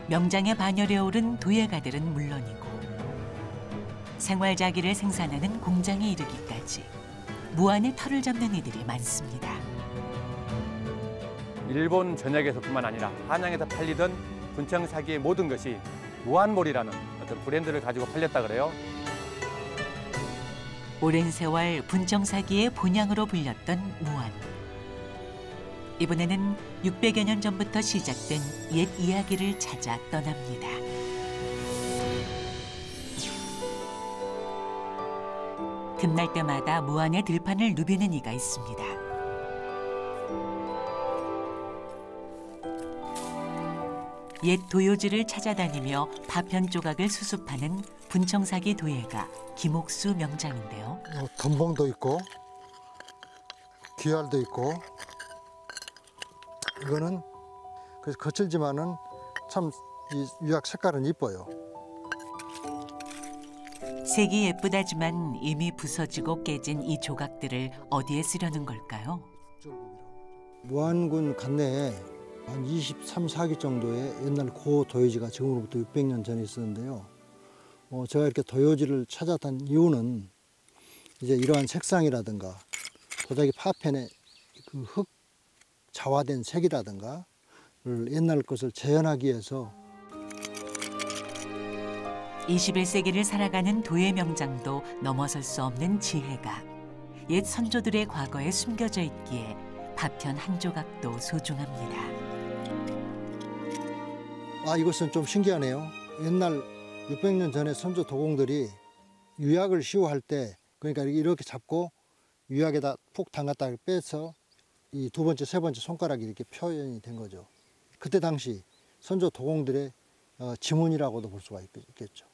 명장에 반열에 오른 도예가들은 물론이고 생활자기를 생산하는 공장에 이르기까지 무안의 털을 잡는 이들이 많습니다. 일본 전역에서뿐만 아니라 한양에서 팔리던 분청사기의 모든 것이 무안몰이라는 어떤 브랜드를 가지고 팔렸다 그래요. 오랜 세월 분청사기의 본향으로 불렸던 무안. 이번에는 600여 년 전부터 시작된 옛 이야기를 찾아 떠납니다. 틈날 때마다 무안의 들판을 누비는 이가 있습니다. 옛 도요지를 찾아다니며 파편 조각을 수습하는 분청사기 도예가 김옥수 명장인데요. 덤봉도 있고 귀알도 있고 이거는 그래서 거칠지만은 참 이 유약 색깔은 이뻐요. 색이 예쁘다지만 이미 부서지고 깨진 이 조각들을 어디에 쓰려는 걸까요? 무안군 관내에 한 23, 4기 정도의 옛날 고 도요지가 지금으로부터 600년 전에 있었는데요. 제가 이렇게 도요지를 찾았던 이유는 이제 이러한 색상이라든가 도자기 파편의 그 흙 자화된 색이라든가 옛날 것을 재현하기 위해서 21세기를 살아가는 도예 명장도 넘어설 수 없는 지혜가 옛 선조들의 과거에 숨겨져 있기에 파편 한 조각도 소중합니다. 이것은 좀 신기하네요. 옛날 600년 전에 선조 도공들이 유약을 시호할 때 그러니까 이렇게 잡고 유약에다 푹 담갔다 빼서 이 두 번째, 세 번째 손가락이 이렇게 표현이 된 거죠. 그때 당시 선조 도공들의 지문이라고도 볼 수가 있겠죠.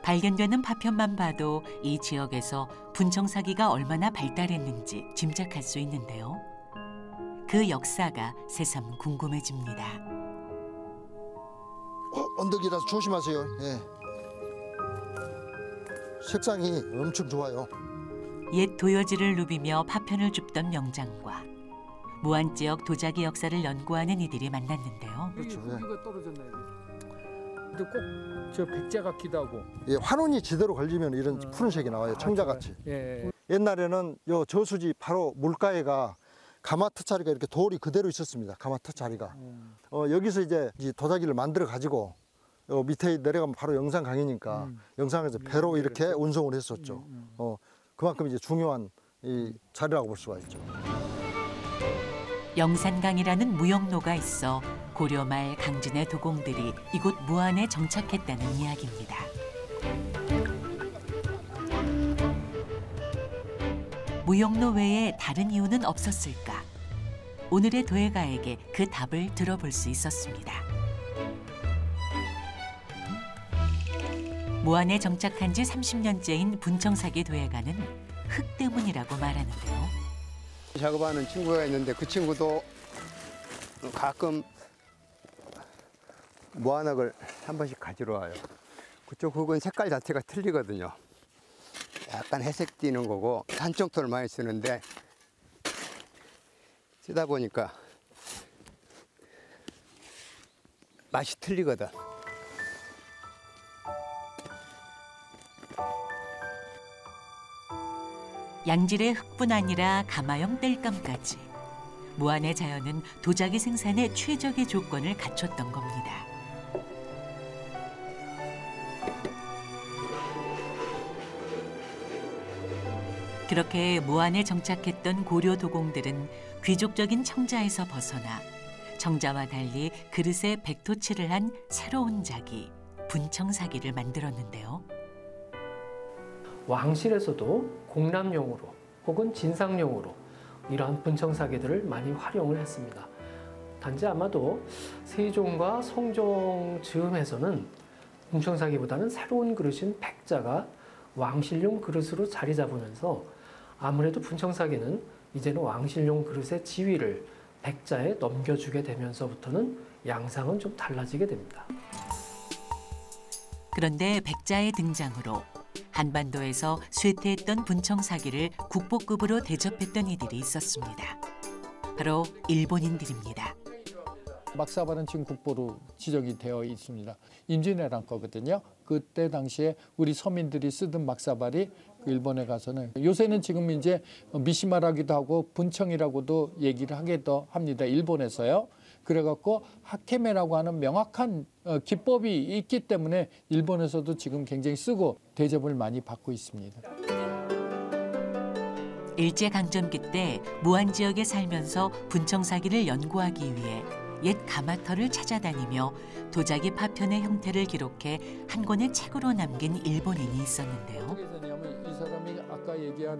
발견되는 파편만 봐도 이 지역에서 분청사기가 얼마나 발달했는지 짐작할 수 있는데요. 그 역사가 새삼 궁금해집니다. 언덕이라서 조심하세요. 예. 색상이 엄청 좋아요. 옛 도요지를 누비며 파편을 줍던 명장과 무안 지역 도자기 역사를 연구하는 이들이 만났는데요. 그렇죠. 이거 떨어졌나요? 근데 꼭 저 백자 같기도 하고. 예, 환운이 제대로 걸리면 이런 푸른색이 나와요. 청자같이. 예. 옛날에는 요 저수지 바로 물가에가 가마터 자리가 이렇게 돌이 그대로 있었습니다. 가마터 자리가. 여기서 이제 도자기를 만들어 가지고 요 밑에 내려가면 바로 영산강이니까 영산에서 배로 이렇게 운송을 했었죠. 그만큼 이제 중요한 이 자리라고 볼 수가 있죠. 영산강이라는 무역로가 있어 고려 말 강진의 도공들이 이곳 무안에 정착했다는 이야기입니다. 무역로 외에 다른 이유는 없었을까? 오늘의 도예가에게 그 답을 들어볼 수 있었습니다. 무안에 정착한 지 30년째인 분청사기 도예가는 흙 때문이라고 말하는데요. 작업하는 친구가 있는데 그 친구도 가끔 무안흙을 한 번씩 가지러 와요. 그쪽 흙은 색깔 자체가 틀리거든요. 약간 회색 띠는 거고 산청토를 많이 쓰는데 쓰다 보니까 맛이 틀리거든. 양질의 흙뿐 아니라 가마형 땔감까지 무안의 자연은 도자기 생산에 최적의 조건을 갖췄던 겁니다. 그렇게 무안에 정착했던 고려 도공들은 귀족적인 청자에서 벗어나 청자와 달리 그릇에 백토칠을 한 새로운 자기, 분청사기를 만들었는데요. 왕실에서도 공람용으로 혹은 진상용으로 이러한 분청사기들을 많이 활용을 했습니다. 단지 아마도 세종과 성종 즈음에서는 분청사기보다는 새로운 그릇인 백자가 왕실용 그릇으로 자리 잡으면서 아무래도 분청사기는 이제는 왕실용 그릇의 지위를 백자에 넘겨주게 되면서부터는 양상은 좀 달라지게 됩니다. 그런데 백자의 등장으로 한반도에서 쇠퇴했던 분청사기를 국보급으로 대접했던 이들이 있었습니다. 바로 일본인들입니다. 막사발은 지금 국보로 지정이 되어 있습니다. 임진왜란 거거든요. 그때 당시에 우리 서민들이 쓰던 막사발이 일본에 가서는 요새는 지금 이제 미시마라기도 하고 분청이라고도 얘기를 하기도 합니다. 일본에서요. 그래갖고 하케메라고 하는 명확한 기법이 있기 때문에 일본에서도 지금 굉장히 쓰고 대접을 많이 받고 있습니다. 일제강점기 때 무안 지역에 살면서 분청사기를 연구하기 위해 옛 가마터를 찾아다니며 도자기 파편의 형태를 기록해 한 권의 책으로 남긴 일본인이 있었는데요. 이 사람이 아까 얘기한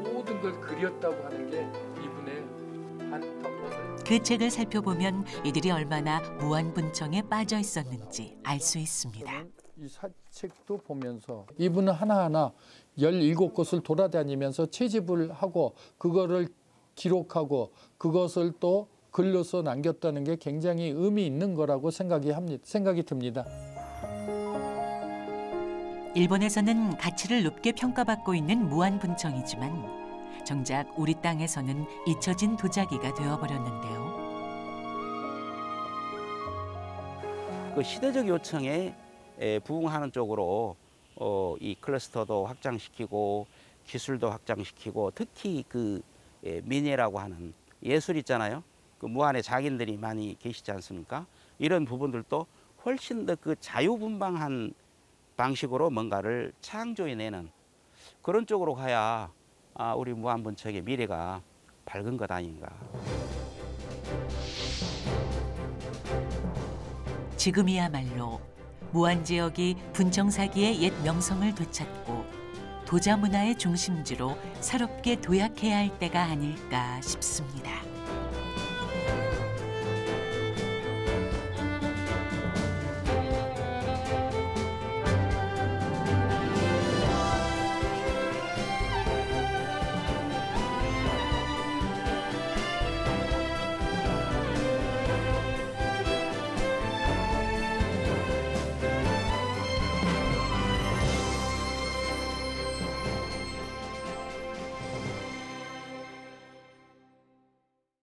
모든 걸 그렸다고 하는 게 이분의 한 덕목을. 그 책을 살펴보면 이들이 얼마나 무안분청에 빠져 있었는지 알 수 있습니다. 이 사책도 보면서 이분은 하나하나 17곳을 돌아다니면서 채집을 하고 그거를 기록하고 그것을 또 글로써 남겼다는 게 굉장히 의미 있는 거라고 생각이 듭니다. 일본에서는 가치를 높게 평가받고 있는 무안분청이지만 정작 우리 땅에서는 잊혀진 도자기가 되어버렸는데요. 그 시대적 요청에 부응하는 쪽으로 이 클러스터도 확장시키고 기술도 확장시키고 특히 그 민예라고 하는 예술 있잖아요. 그 무안에 장인들이 많이 계시지 않습니까? 이런 부분들도 훨씬 더 그 자유분방한 방식으로 뭔가를 창조해내는 그런 쪽으로 가야 우리 무안분청의 미래가 밝은 것 아닌가. 지금이야말로 무안 지역이 분청사기의 옛 명성을 되찾고 도자 문화의 중심지로 새롭게 도약해야 할 때가 아닐까 싶습니다.